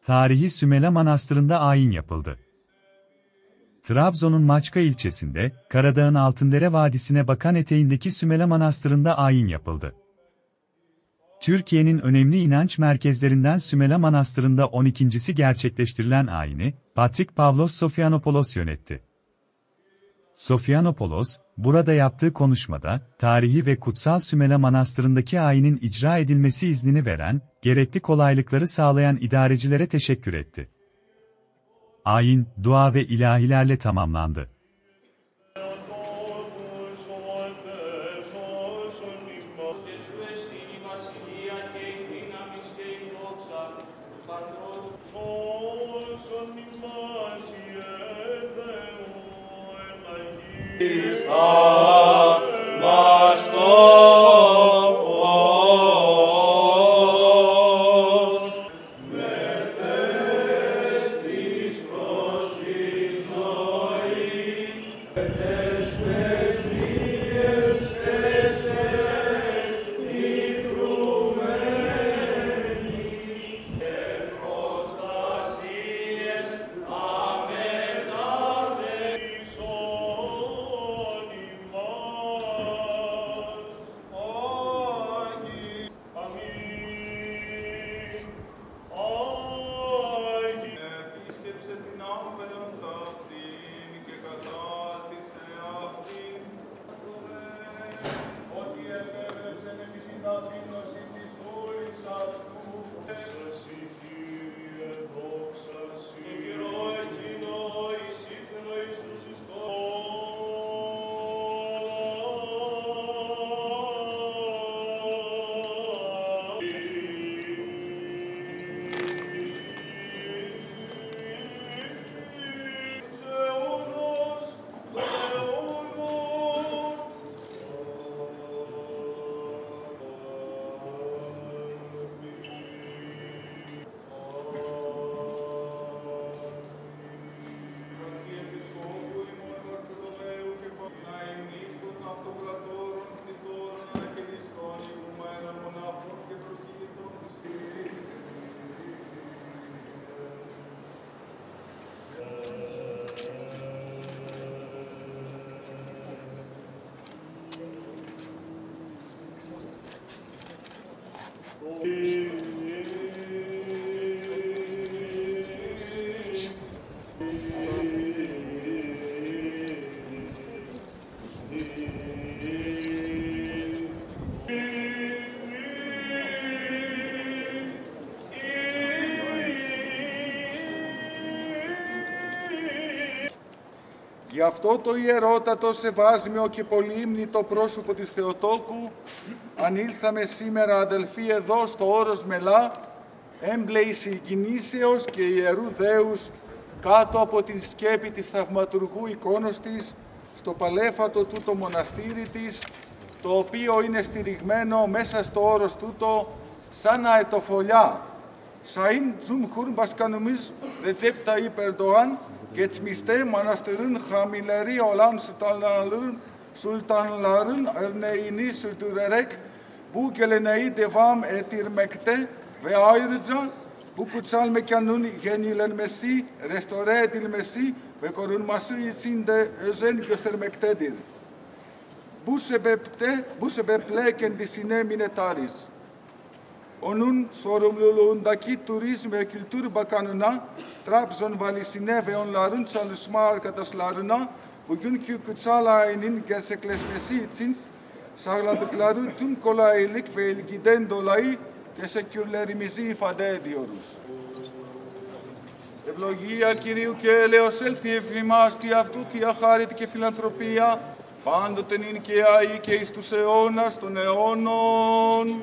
Tarihi Sümela Manastırı'nda ayin yapıldı. Trabzon'un Maçka ilçesinde, Karadağ'ın Altındere Vadisi'ne bakan eteğindeki Sümela Manastırı'nda ayin yapıldı. Türkiye'nin önemli inanç merkezlerinden Sümela Manastırı'nda 12.'si gerçekleştirilen ayini, Patrik Pavlos Sofianopoulos yönetti. Sofianopoulos, burada yaptığı konuşmada, tarihi ve kutsal Sümela Manastırı'ndaki ayinin icra edilmesi iznini veren, gerekli kolaylıkları sağlayan idarecilere teşekkür etti. Ayin, dua ve ilahilerle tamamlandı. Γι' αυτό το ιερότατο, σεβάσμιο και πολύμνητο πρόσωπο της Θεοτόκου ανήλθαμε σήμερα, αδελφοί, εδώ στο όρος Μελά, έμπλεοι συγκινήσεως και ιερού δέους, κάτω από την σκέπη της θαυματουργού εικόνος της, στο παλέφατο τούτο μοναστήρι της, το οποίο είναι στηριγμένο μέσα στο όρος τούτο σαν αετοφολιά. Sayın Cumhurbaşkanımız Recep Tayyip Erdoğan, geçmişte manastırın hamileri olan sultanların örneğini sürdürerek bu geleneği devam ettirmekte ve ayrıca bu kutsal mekanın yenilenmesi, restore edilmesi ve korunması için de özen göstermektedir. Bu sebeple kendisine minnettarız. Onun sorumluluğundaki Turizm ve Kültür Bakanı'na, Trabzon Valisi'ne ve onların çalışma arkadaşlarına bugünkü kutsal ayinin gerçekleşmesi için sağladıkları tüm kolaylık ve ilgiden dolayı teşekkürlerimizi ifade ediyoruz. Ευλογία Κυρίου και έλεος έλθει εφημάς τη αυτού θεία χάρητη και φιλανθρωπία πάντοτε νυν και αεί και εις τους αιώνας των αιώνων.